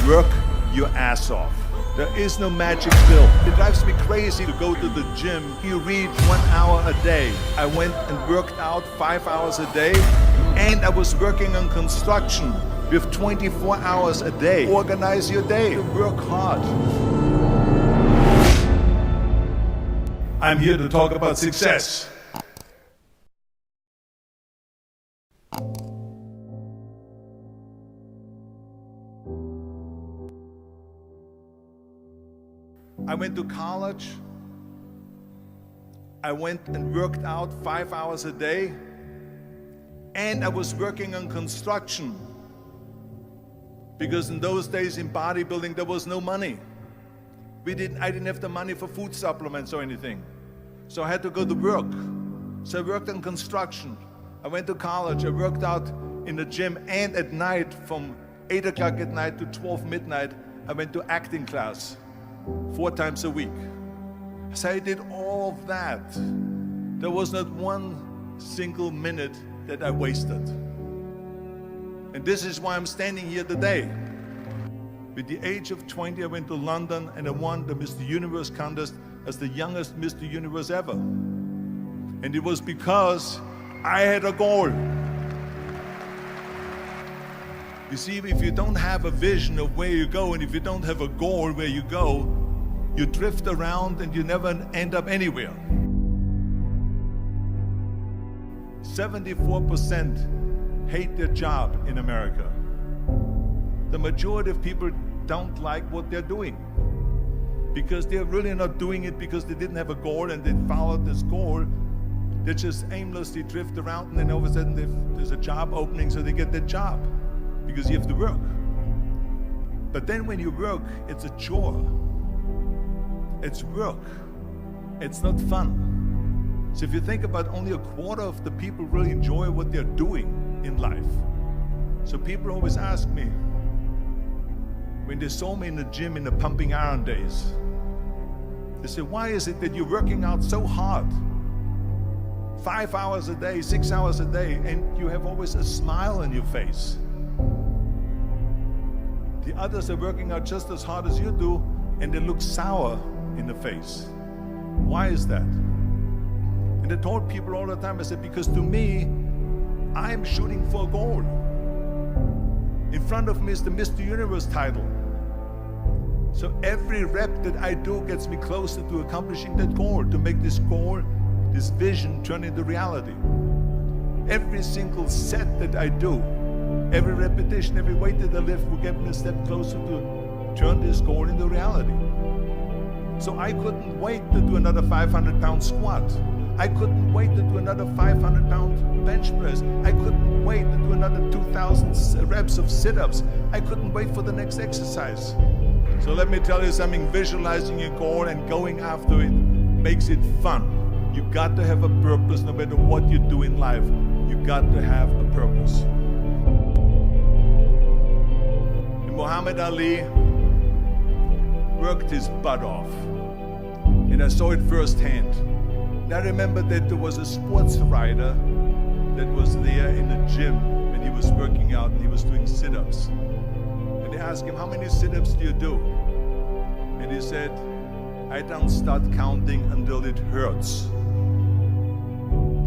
work your ass off. There is no magic pill. It drives me crazy to go to the gym. You read 1 hour a day. I went and worked out 5 hours a day, and I was working on construction with 24 hours a day. Organize your day. Work hard. I'm here to talk about success. I went to college. I went and worked out 5 hours a day, and I was working on construction. Because in those days in bodybuilding there was no money. I didn't have the money for food supplements or anything. So I had to go to work. So I worked on construction. I went to college, I worked out in the gym, and at night from 8 o'clock at night to 12 midnight, I went to acting class 4 times a week. So I did all of that. There was not one single minute that I wasted. And this is why I'm standing here today. With the age of 20, I went to London and I won the Mr. Universe contest as the youngest Mr. Universe ever. And it was because I had a goal. You see, if you don't have a vision of where you go, and if you don't have a goal where you go, you drift around and you never end up anywhere. 74% hate their job in America. The majority of people don't like what they're doing because they're really not doing it because they didn't have a goal and they followed this goal. They just aimlessly drift around, and then all of a sudden there's a job opening, so they get that job because you have to work. But then when you work, it's a chore. It's work. It's not fun. So if you think about, only a quarter of the people really enjoy what they're doing in life. So people always ask me, when they saw me in the gym in the pumping iron days, they say, why is it that you're working out so hard? 5 hours a day, 6 hours a day, and you have always a smile on your face. The others are working out just as hard as you do, and they look sour in the face. Why is that? And I told people all the time, I said, because to me, I'm shooting for a goal. In front of me is the Mr. Universe title. So every rep that I do gets me closer to accomplishing that goal, to make this goal, this vision, turn into reality. Every single set that I do, every repetition, every weight that I lift will get me a step closer to turn this goal into reality. So I couldn't wait to do another 500-pound squat. I couldn't wait to do another 500-pound bench press. I couldn't wait to do another 2,000 reps of sit-ups. I couldn't wait for the next exercise. So let me tell you something, visualizing your goal and going after it makes it fun. You got to have a purpose no matter what you do in life. You got to have a purpose. And Muhammad Ali worked his butt off. And I saw it firsthand. And I remember that there was a sports writer that was there in the gym when he was working out and he was doing sit-ups. And they asked him, how many sit-ups do you do? And he said, I don't start counting until it hurts.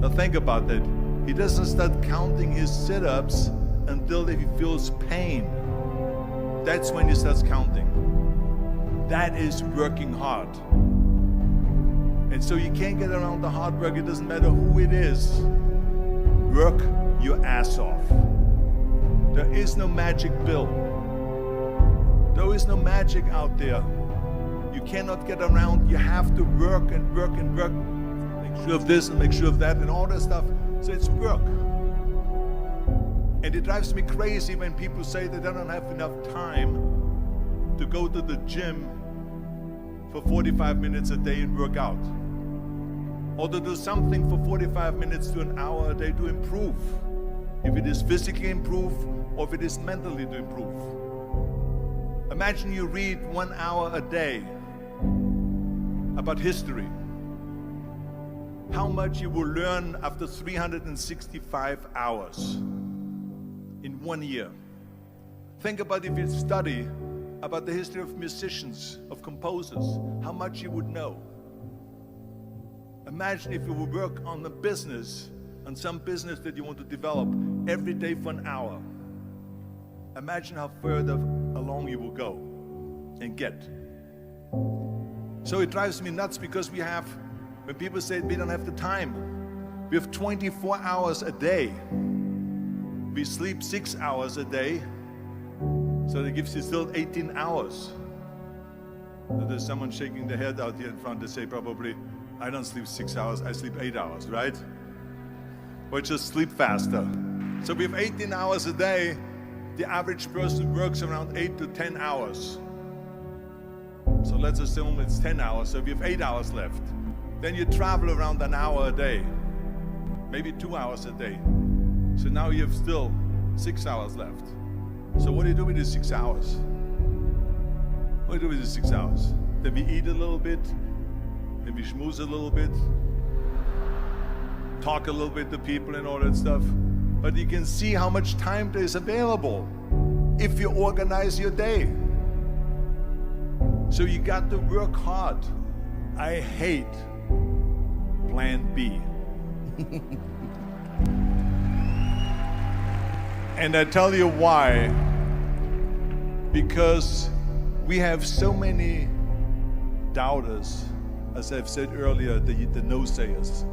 Now think about that. He doesn't start counting his sit-ups until he feels pain. That's when he starts counting. That is working hard. And so you can't get around the hard work. It doesn't matter who it is. Work your ass off. There is no magic pill. There is no magic out there. You cannot get around. You have to work and work and work. Make sure of this and make sure of that and all that stuff. So it's work. And it drives me crazy when people say that they don't have enough time to go to the gym for 45 minutes a day and work out. Or to do something for 45 minutes to an hour a day to improve. If it is physically improve or if it is mentally to improve. Imagine you read 1 hour a day about history. How much you will learn after 365 hours in 1 year. Think about if you study about the history of musicians, of composers, how much you would know. Imagine if you would work on a business, on some business that you want to develop every day for an hour. Imagine how further along you will go and get. So it drives me nuts because when people say we don't have the time, we have 24 hours a day. We sleep 6 hours a day, so that gives you still 18 hours. So there's someone shaking their head out here in front to say probably, I don't sleep 6 hours, I sleep 8 hours, right? Or just sleep faster. So we have 18 hours a day. The average person works around 8 to 10 hours. So let's assume it's 10 hours, so we have 8 hours left. Then you travel around an hour a day, maybe 2 hours a day. So now you have still 6 hours left. So what do you do with these 6 hours? What do you do with these 6 hours? Then we eat a little bit, then we schmooze a little bit, talk a little bit to people and all that stuff. But you can see how much time there is available if you organize your day. So you got to work hard. I hate plan B. And I tell you why. Because we have so many doubters, as I've said earlier, the no-sayers.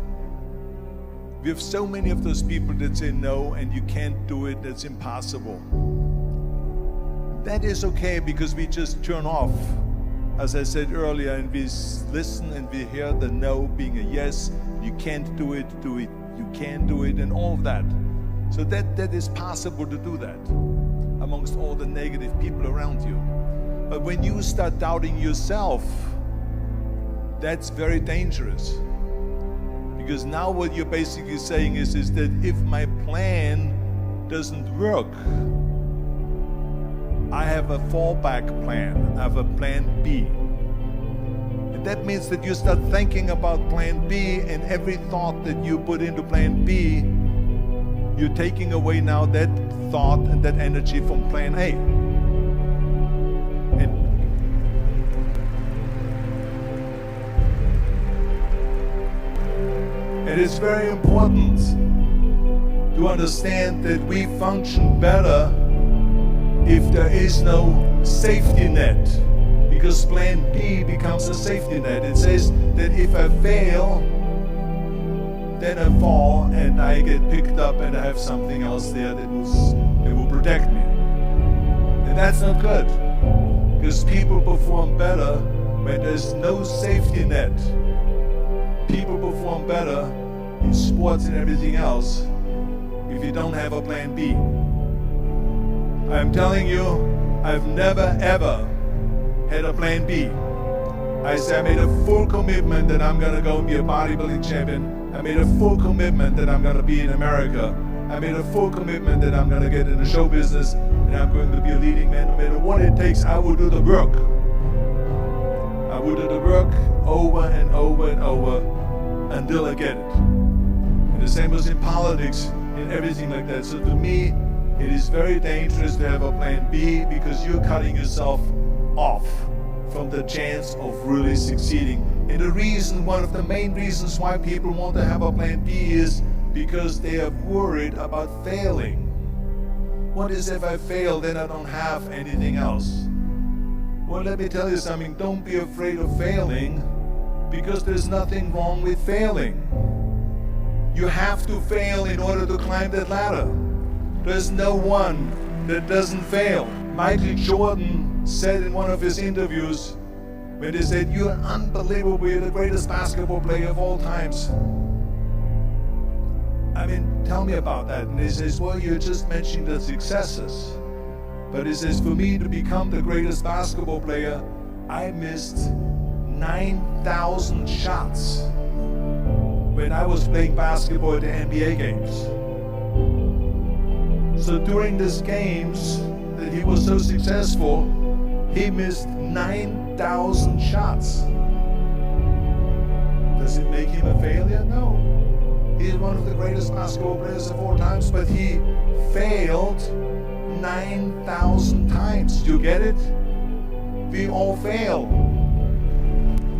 We have so many of those people that say no and you can't do it, that's impossible. That is okay because we just turn off, as I said earlier, and we listen and we hear the no being a yes. You can't do it, you can do it, and all of that. So that is possible to do that amongst all the negative people around you. But when you start doubting yourself, that's very dangerous. Because now what you're basically saying is that if my plan doesn't work, I have a fallback plan, I have a plan B. And that means that you start thinking about plan B, and every thought that you put into plan B, you're taking away now that thought and that energy from plan A. It is very important to understand that we function better if there is no safety net, because plan B becomes a safety net. It says that if I fail, then I fall and I get picked up and I have something else there that will protect me. And that's not good, because people perform better when there's no safety net. People perform better in sports and everything else if you don't have a plan B. I'm telling you, I've never ever had a plan B. I made a full commitment that I'm gonna go and be a bodybuilding champion. I made a full commitment that I'm gonna be in America. I made a full commitment that I'm gonna get in the show business and I'm going to be a leading man. No matter what it takes, I will do the work. I will do the work over and over and over until I get it. And the same was in politics and everything like that. So to me, it is very dangerous to have a plan B, because you're cutting yourself off from the chance of really succeeding. And the reason, one of the main reasons why people want to have a plan B is because they are worried about failing. What is if I fail, then I don't have anything else? Well, let me tell you something, don't be afraid of failing, because there's nothing wrong with failing. You have to fail in order to climb that ladder. There's no one that doesn't fail. Michael Jordan said in one of his interviews, when they said, "You're unbelievable, you're the greatest basketball player of all times." I mean, tell me about that. And he says, well, you're just mentioning the successes. But he says, for me to become the greatest basketball player, I missed 9,000 shots when I was playing basketball at the NBA games. So during these games that he was so successful, he missed 9,000 shots. Does it make him a failure? No. He's one of the greatest basketball players of all times, but he failed 9,000 times. You get it? We all fail.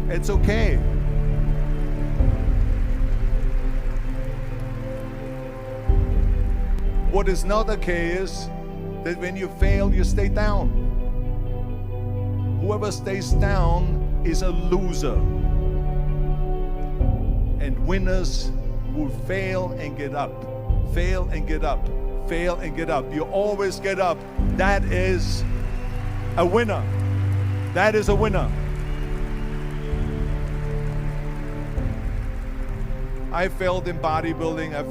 It's okay. What is not okay is that when you fail, you stay down. Whoever stays down is a loser. And winners will fail and get up. Fail and get up. Fail and get up. You always get up. That is a winner. That is a winner. I failed in bodybuilding. I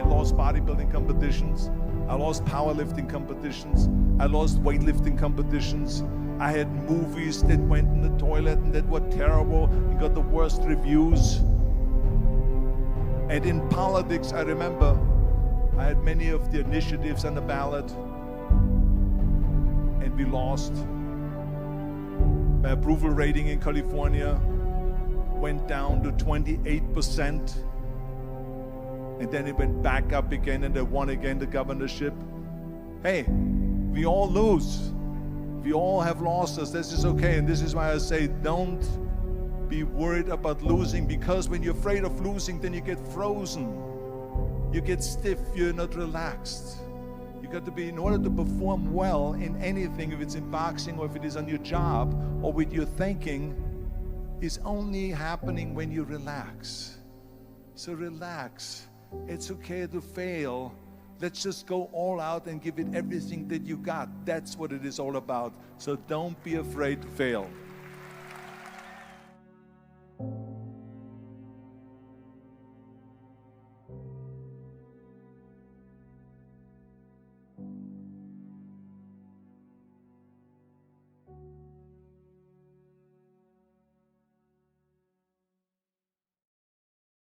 lost bodybuilding competitions. I lost powerlifting competitions. I lost weightlifting competitions. I had movies that went in the toilet and that were terrible and got the worst reviews. And in politics, I remember I had many of the initiatives on the ballot, and we lost. My approval rating in California went down to 28%, and then it went back up again, and I won again the governorship. Hey, we all lose. We all have losses. This is okay, and this is why I say don't be worried about losing, because when you're afraid of losing, then you get frozen. You get stiff, you're not relaxed. You got to be, in order to perform well in anything, if it's in boxing or if it is on your job or with your thinking, is only happening when you relax. So relax. It's okay to fail. Let's just go all out and give it everything that you got. That's what it is all about. So don't be afraid to fail.